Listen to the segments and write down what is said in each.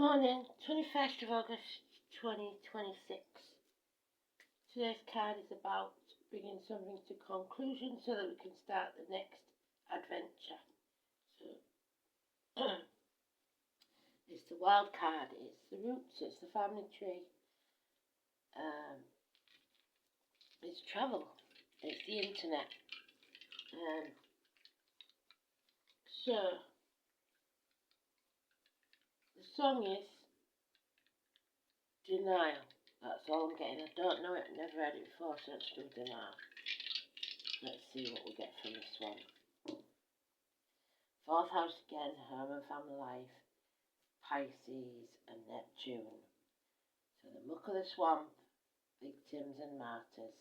Morning, 21st of August 2026. Today's card is about bringing something to conclusion so that we can start the next adventure. So, it's the wild card, it's the roots, it's the family tree, it's travel, it's the internet. So, the song is Denial. That's all I'm getting. I don't know it, never heard it before, so let's do Denial. Let's see what we get from this one. Fourth house again, home and family life, Pisces and Neptune. So the muck of the swamp, victims and martyrs.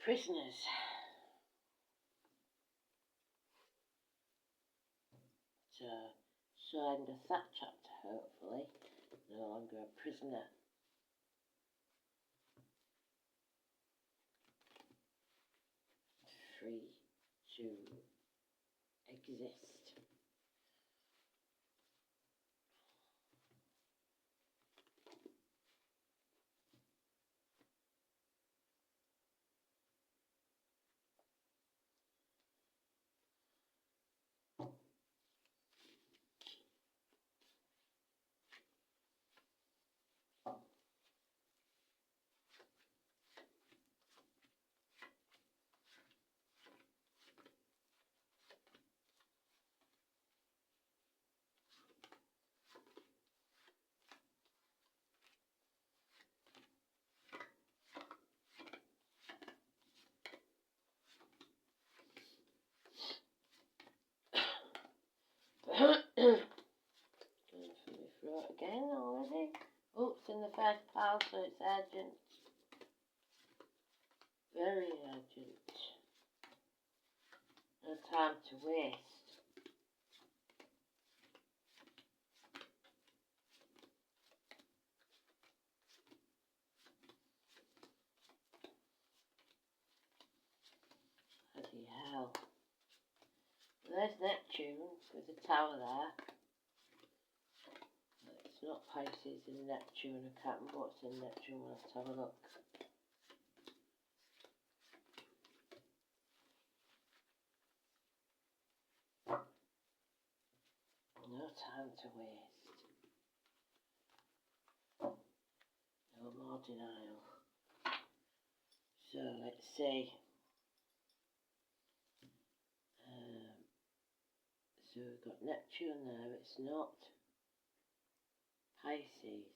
Prisoners. So end of that chapter, hopefully. No longer a prisoner. Free to exist. Going for my throat again already. Oops, in the first pile, so it's urgent. Very urgent. No time to waste. Bloody hell. There's Neptune with the tower there. It's not Pisces in Neptune. I can't remember what's in Neptune. We'll have to have a look. No time to waste. No more denial. So let's see. So we've got Neptune there. It's not Pisces.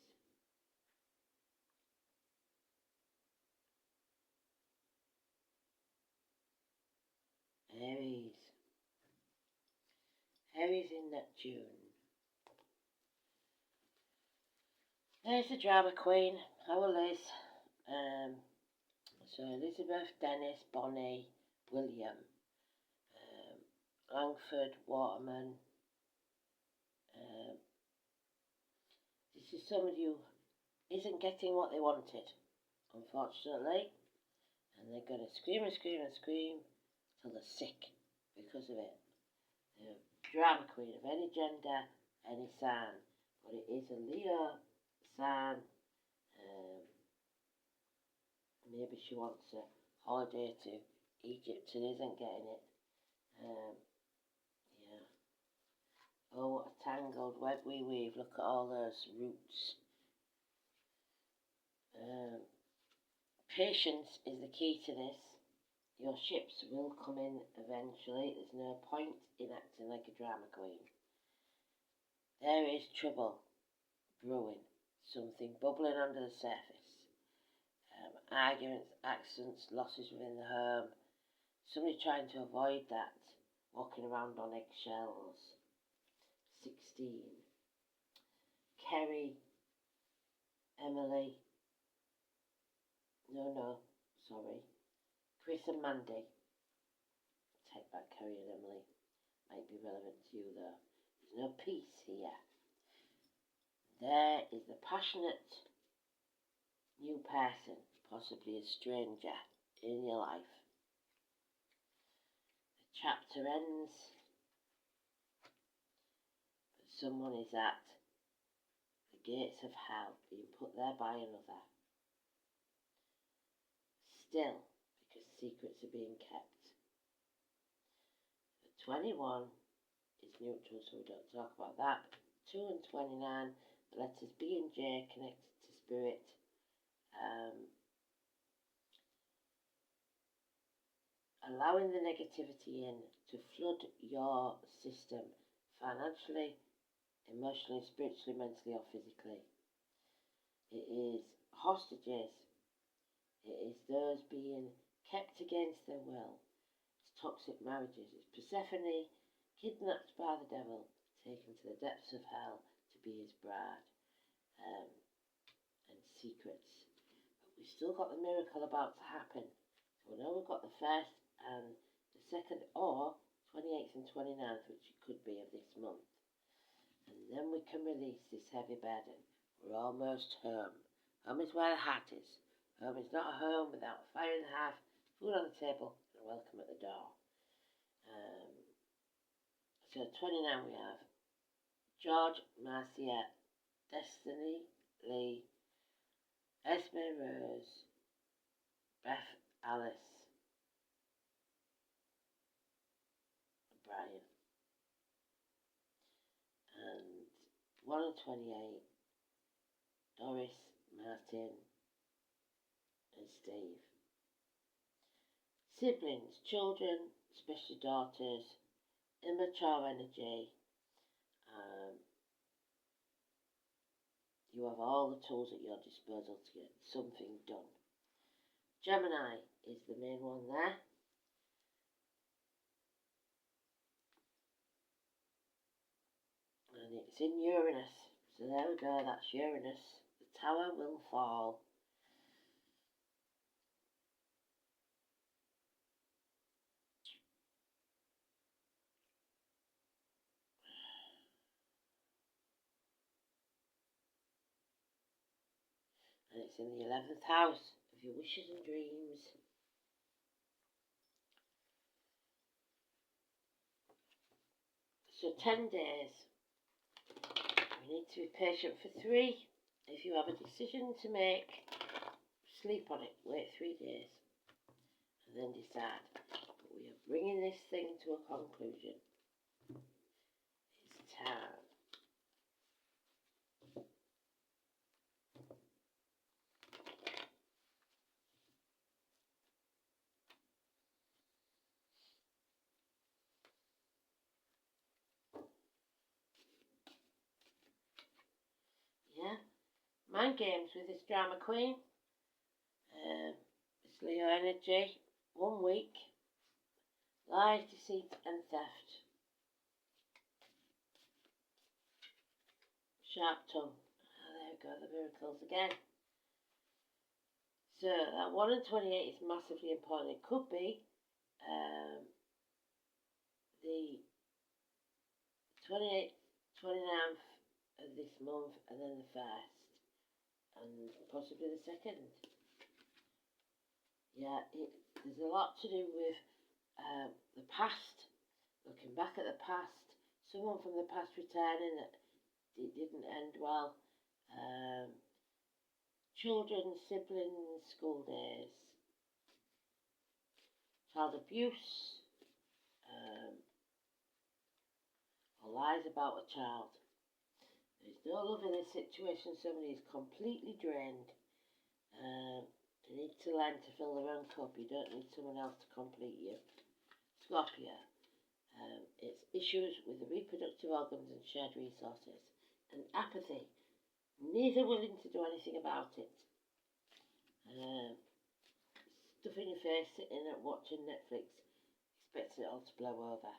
Aries. Aries in Neptune. There's the drama queen, our Liz. So Elizabeth, Dennis, Bonnie, William, Langford, Waterman. This is somebody who isn't getting what they wanted, unfortunately. And they're going to scream and scream and scream till they're sick because of it. The drama queen of any gender, any sign. But it is a Leo sign. Maybe she wants a holiday to Egypt and isn't getting it. Yeah. Oh, what a tangled web we weave. Look at all those roots. Patience is the key to this. Your ships will come in eventually. There's no point in acting like a drama queen. There is trouble brewing. Something bubbling under the surface. Arguments, accidents, losses within the home. Somebody trying to avoid that. Walking around on eggshells. 16. Kerry, Emily. No, sorry. Chris and Mandy. Take back Kerry and Emily. Might be relevant to you though. There's no peace here. There is the passionate new person, possibly a stranger in your life. The chapter ends, but someone is at the gates of hell, being put there by another. Still, because secrets are being kept. The 21 is neutral, so we don't talk about that. 2 and 29, the letters B and J connected to spirit. Allowing the negativity in to flood your system financially, emotionally, spiritually, mentally, or physically. It is hostages. It is those being kept against their will. It's toxic marriages. It's Persephone kidnapped by the devil, taken to the depths of hell to be his bride, and secrets. But we've still got the miracle about to happen. So we know we've got the first and the second, or 28th and 29th, which it could be of this month. And then we can release this heavy burden. We're almost home. Home is where the heart is. Home is not a home without a fire in the hearth, food on the table, and a welcome at the door. So 29 we have George, Marcia, Destiny, Lee, Esme Rose, Beth, Alice, Brian. And 1 and 28, Doris, Martin, and Steve. Siblings, children, especially daughters, immature energy. You have all the tools at your disposal to get something done. Gemini is the main one there. And it's in Uranus. So there we go, that's Uranus. The tower will fall. And it's in the 11th house of your wishes and dreams. So 10 days. You need to be patient for 3. If you have a decision to make, sleep on it. Wait 3 days. And then decide. But we are bringing this thing to a conclusion. It's time. Yeah, mind games with this drama queen. It's Leo energy. 1 week. Lies, deceit and theft. Sharp tongue. There we go, the miracles again. So that 1 and 28 is massively important. It could be the 28th, 29th of this month, and then the 1st, and possibly the 2nd. Yeah, there's a lot to do with the past, looking back at the past, someone from the past returning that it didn't end well, children, siblings, school days, child abuse, or lies about a child. There's no love in this situation. Somebody is completely drained. They need to learn to fill their own cup. You don't need someone else to complete you. Scorpio. It's issues with the reproductive organs and shared resources. And apathy. Neither willing to do anything about it. Stuffing your face, sitting and watching Netflix, expecting it all to blow over.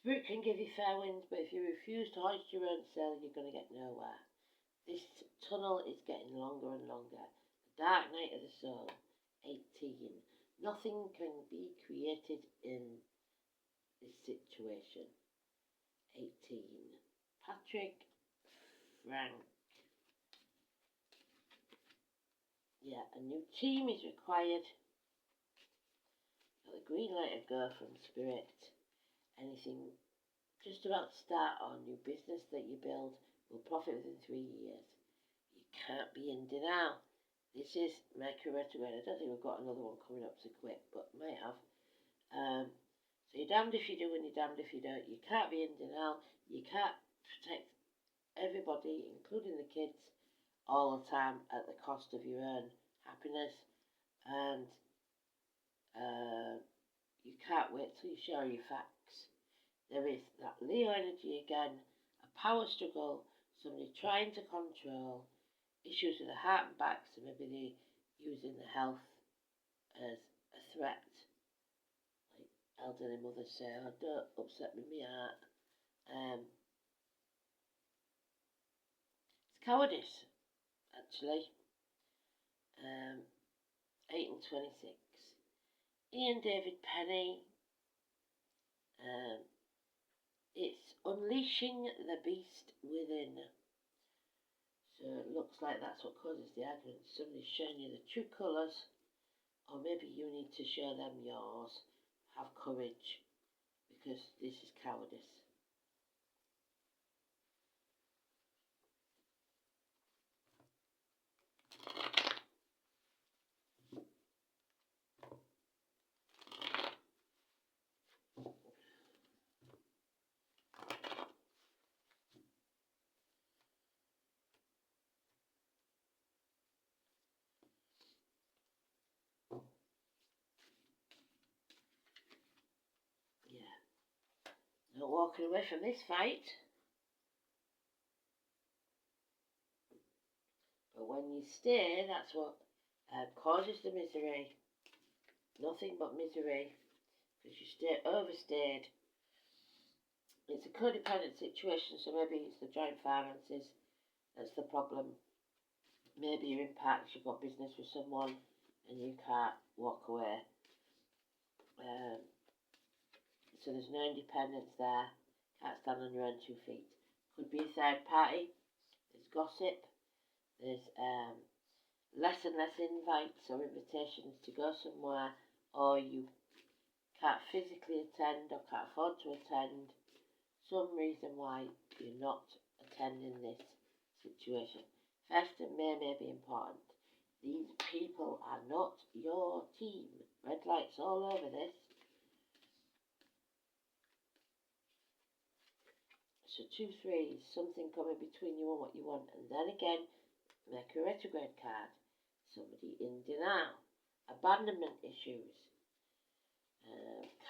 Spirit can give you fair winds, but if you refuse to hoist your own sail, you're going to get nowhere. This tunnel is getting longer and longer. The dark night of the soul. 18. Nothing can be created in this situation. 18. Patrick Frank. Yeah, a new team is required. Got the green light of go from Spirit. Anything just about to start on new business that you build will profit within 3 years. You can't be in denial. This is Mercury retrograde. I don't think we've got another one coming up so quick, but might have. So you're damned if you do and you're damned if you don't. You can't be in denial. You can't protect everybody, including the kids, all the time at the cost of your own happiness. And you can't wait till you show your facts. There is that Leo energy again, a power struggle, somebody trying to control, issues with the heart and back, so maybe they're using the health as a threat. Like elderly mothers say, oh, don't upset me, my heart. It's cowardice, actually. 8 and 26. Ian David Penny. It's unleashing the beast within. So it looks like that's what causes the argument. Somebody's showing you the true colours, or maybe you need to show them yours. Have courage, because this is cowardice. Not walking away from this fight. But when you stay, that's what causes the misery. Nothing but misery. Because you stay overstayed. It's a codependent situation, so maybe it's the joint finances that's the problem. Maybe your impact, you've got business with someone and you can't walk away. So there's no independence there. Can't stand on your own 2 feet. Could be a third party. There's gossip. There's less and less invites or invitations to go somewhere, or you can't physically attend or can't afford to attend. Some reason why you're not attending this situation. First and may be important. These people are not your team. Red lights all over this. So 2 3s, something coming between you and what you want. And then again, Mercury retrograde card. Somebody in denial. Abandonment issues.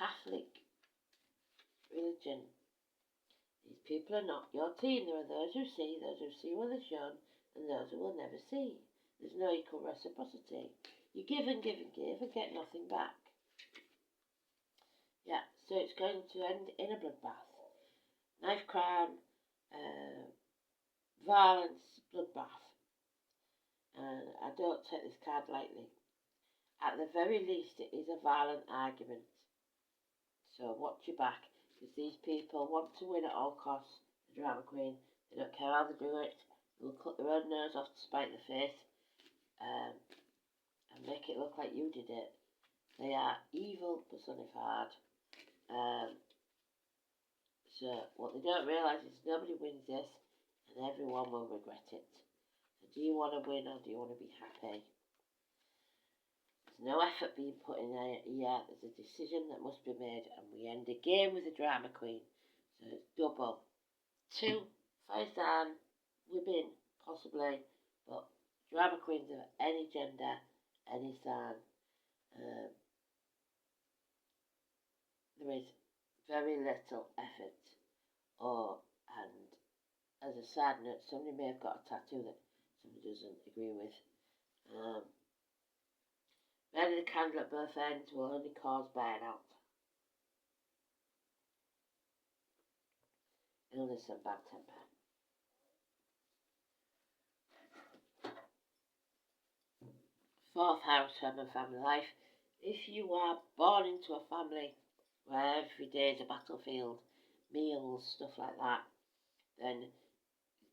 Catholic religion. These people are not your team. There are those who see what they're shown, and those who will never see. There's no equal reciprocity. You give and give and give and get nothing back. Yeah, so it's going to end in a bloodbath. Knife crime, violence, bloodbath. And I don't take this card lightly. At the very least, it is a violent argument. So watch your back, because these people want to win at all costs. The drama queen, they don't care how they do it. They'll cut their own nose off to spite the face, and make it look like you did it. They are evil personified. So what they don't realise is nobody wins this, and everyone will regret it. So do you want to win or do you want to be happy? There's no effort being put in there yet. There's a decision that must be made, and we end the game with the drama queen. So it's double. 2 fire sign, women possibly, but drama queens of any gender, any sign. There is very little effort. And as a side note, somebody may have got a tattoo that somebody doesn't agree with. Burning the candle at both ends will only cause burnout, illness and bad temper. Fourth house, home and family life. If you are born into a family where every day is a battlefield, meals, stuff like that, then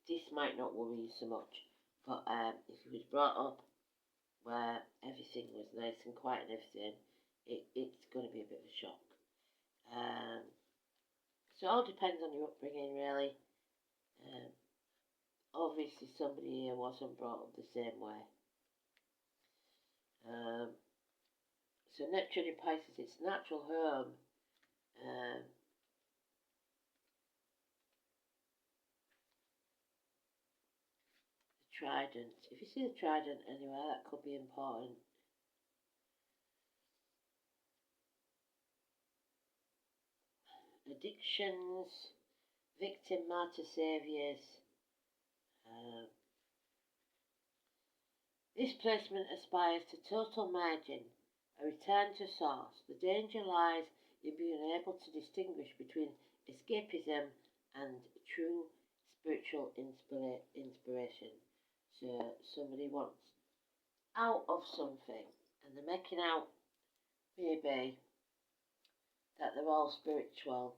this might not worry you so much. But if you was brought up where everything was nice and quiet and everything, it's going to be a bit of a shock. So it all depends on your upbringing, really. Obviously, somebody here wasn't brought up the same way. So Neptune in Pisces, its natural home. The trident. If you see the trident anywhere, that could be important. Addictions, victim, martyr, saviours. This placement aspires to total margin, a return to source. The danger lies in being able to distinguish between escapism and true spiritual inspiration. So somebody wants out of something and they're making out maybe that they're all spiritual,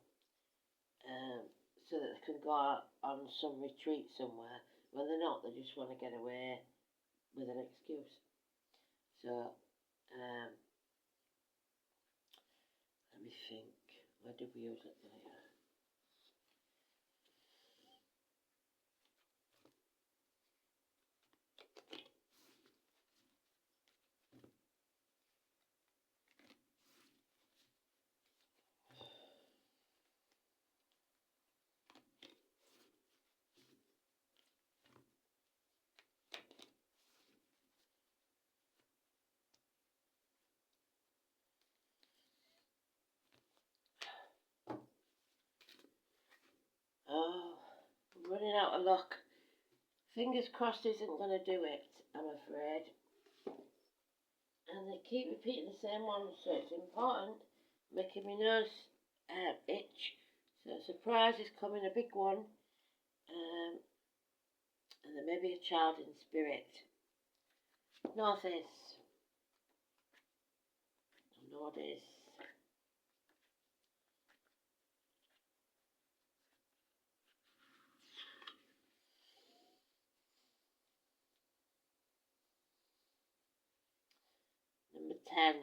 so that they can go on some retreat somewhere. When they're not, they just want to get away with an excuse. So, let me think. Where did we use it there? Oh, I'm running out of luck. Fingers crossed isn't going to do it, I'm afraid. And they keep repeating the same one, so it's important, making my nose itch. So a surprise is coming, a big one. And there may be a child in spirit. Northeast. Northeast. Number 10.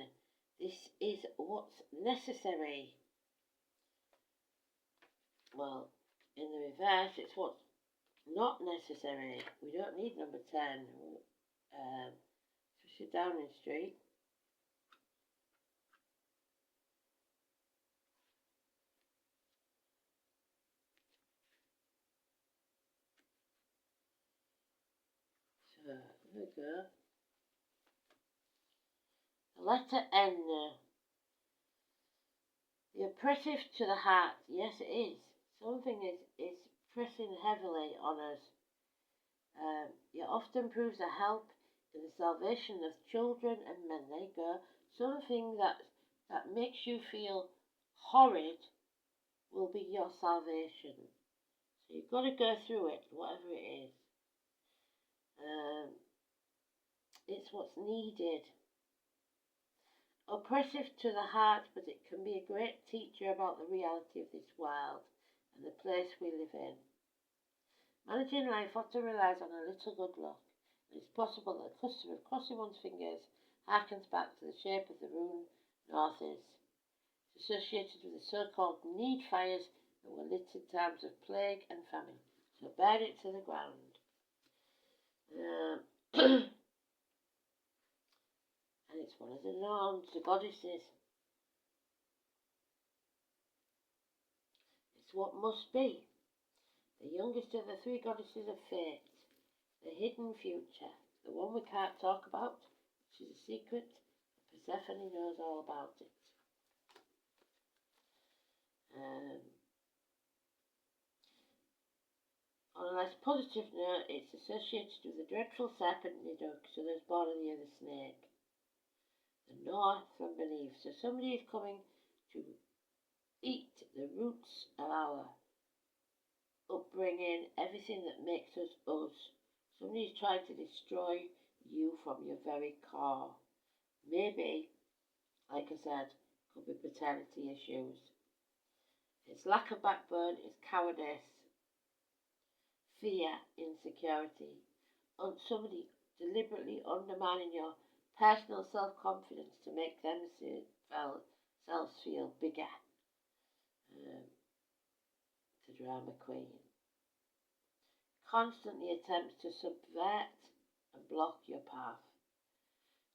This is what's necessary. Well, in the reverse, it's what's not necessary. We don't need number 10. Especially Downing Street. So, there we go. The letter N. The oppressive to the heart. Yes, it is. Something is pressing heavily on us. It often proves a help in the salvation of children and men. There you go. Something that makes you feel horrid will be your salvation. So you've got to go through it, whatever it is. It's what's needed. Oppressive to the heart, but it can be a great teacher about the reality of this world and the place we live in. Managing life often relies on a little good luck, and it's possible that the custom of crossing one's fingers harkens back to the shape of the rune north is. It's associated with the so-called need fires that were lit in times of plague and famine. So burn it to the ground. And it's one of the norns, the goddesses. It's what must be. The youngest of the three goddesses of fate. The hidden future. The one we can't talk about, which is a secret. Persephone knows all about it. On a less positive note, it's associated with the dreadful serpent Nidhogg, so there's born on the year the snake. The north from beneath. So somebody is coming to eat the roots of our upbringing, everything that makes us us. Somebody is trying to destroy you from your very core. Maybe, like I said, could be paternity issues. It's lack of backbone, it's cowardice, fear, insecurity, somebody deliberately undermining your personal self-confidence to make themselves feel bigger. the drama queen. Constantly attempts to subvert and block your path.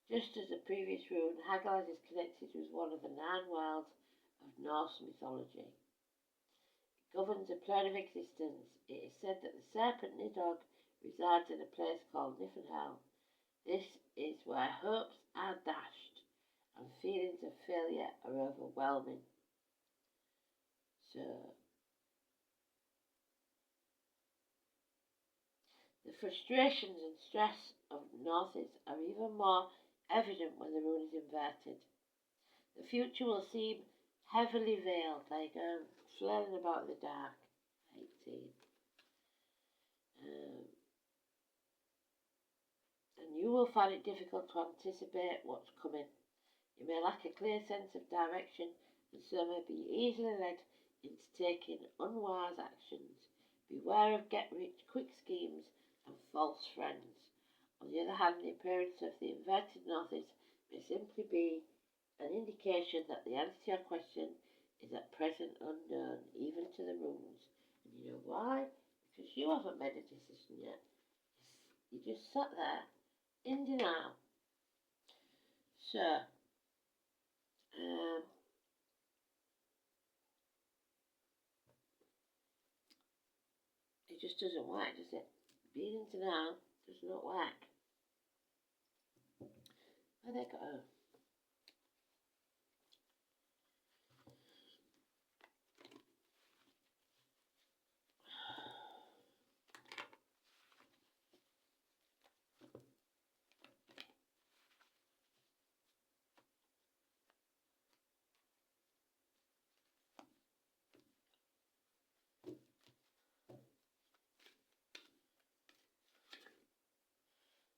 Just as the previous rune, Hagalaz is connected with one of the 9 worlds of Norse mythology. It governs a plane of existence. It is said that the serpent Nidhogg resides in a place called Niflheim. This is where hopes are dashed and feelings of failure are overwhelming. So, the frustrations and stress of Norses are even more evident when the rune is inverted. The future will seem heavily veiled, like flailing about in the dark. 18. And you will find it difficult to anticipate what's coming. You may lack a clear sense of direction and so may be easily led into taking unwise actions. Beware of get-rich-quick schemes and false friends. On the other hand, the appearance of the inverted Northeast may simply be an indication that the answer to your question is at present unknown, even to the runes. And you know why? Because you haven't made a decision yet. You just sat there in denial. So, it just doesn't work, does it? Being in denial does not work. Where they go?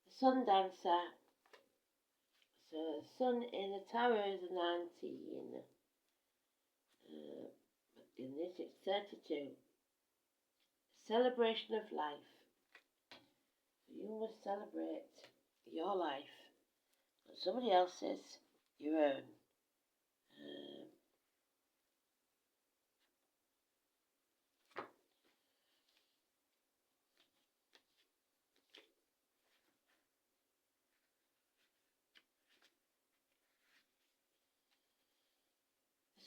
The Sun Dancer. So the sun in the tower is a 19. In this it's 32. Celebration of life. You must celebrate your life, not somebody else's, your own.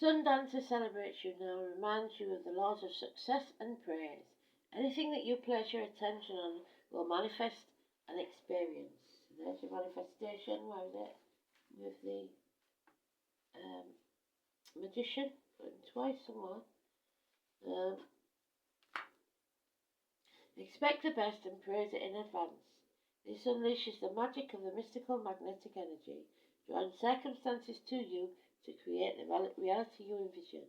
The Sun Dancer celebrates you now and reminds you of the laws of success and praise. Anything that you place your attention on will manifest and experience. So there's your manifestation. Where is it? With the magician. Twice somewhere. Expect the best and praise it in advance. This unleashes the magic of the mystical magnetic energy, drawing circumstances to you to create the reality you envision.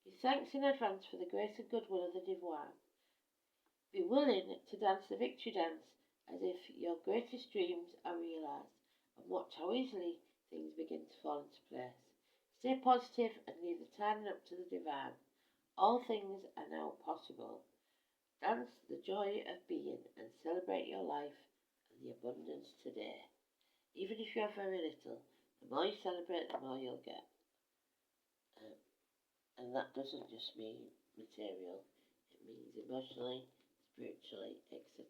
Give thanks in advance for the grace and goodwill of the Divine. Be willing to dance the victory dance as if your greatest dreams are realised, and watch how easily things begin to fall into place. Stay positive and leave the timing up to the Divine. All things are now possible. Dance the joy of being and celebrate your life and the abundance today. Even if you have very little, the more you celebrate, the more you'll get. And that doesn't just mean material, it means emotionally, spiritually, etc.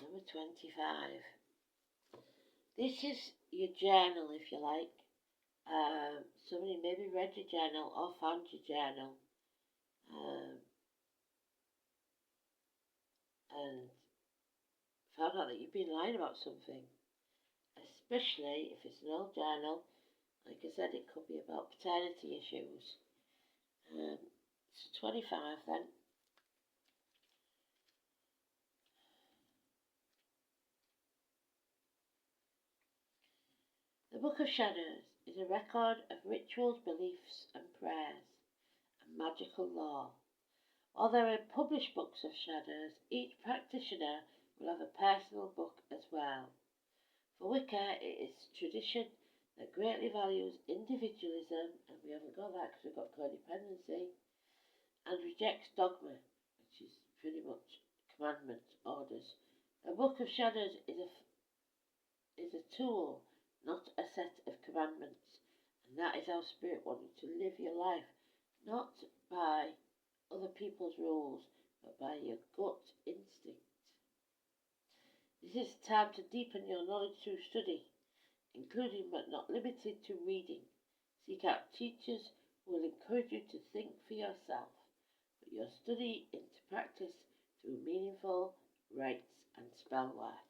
Number 25. This is your journal, if you like. Somebody maybe read your journal or found your journal and found out that you've been lying about something. Especially if it's an old journal. Like I said, it could be about paternity issues. It's 25 then. The Book of Shadows is a record of rituals, beliefs and prayers and magical lore. While there are published books of shadows, each practitioner will have a personal book as well. For Wicca, it is tradition that greatly values individualism, and we haven't got that because we've got codependency, and rejects dogma, which is pretty much commandment, orders. The Book of Shadows is a tool, not a set of commandments, and that is how Spirit wants you to live your life, not by other people's rules, but by your gut instinct. This is time to deepen your knowledge through study, including but not limited to reading. Seek out teachers who will encourage you to think for yourself. Put your study into practice through meaningful rites and spell work.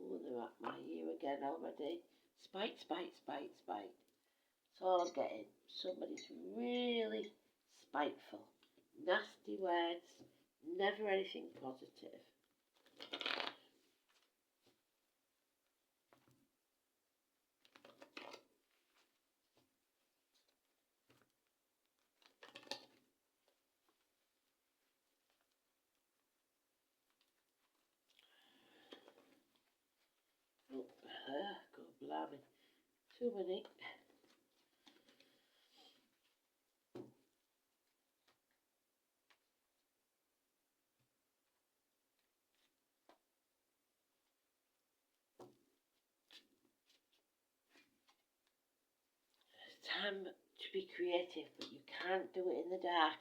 Oh, they're at my ear again already. Spite, spite, spite, spite. That's all I'm getting. Somebody's really spiteful. Nasty words, never anything positive. Oh, God blimey. Too many. It's time to be creative, but you can't do it in the dark.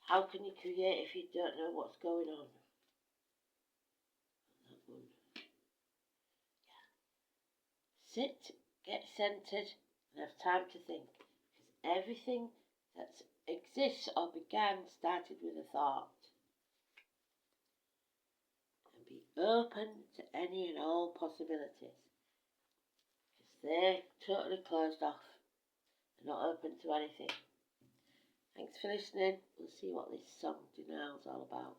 How can you create if you don't know what's going on? That one. Sit, get centered, and have time to think. Because everything that exists or began started with a thought. And be open to any and all possibilities. Because they're totally closed off. They're not open to anything. Thanks for listening. We'll see what this song Denial's all about.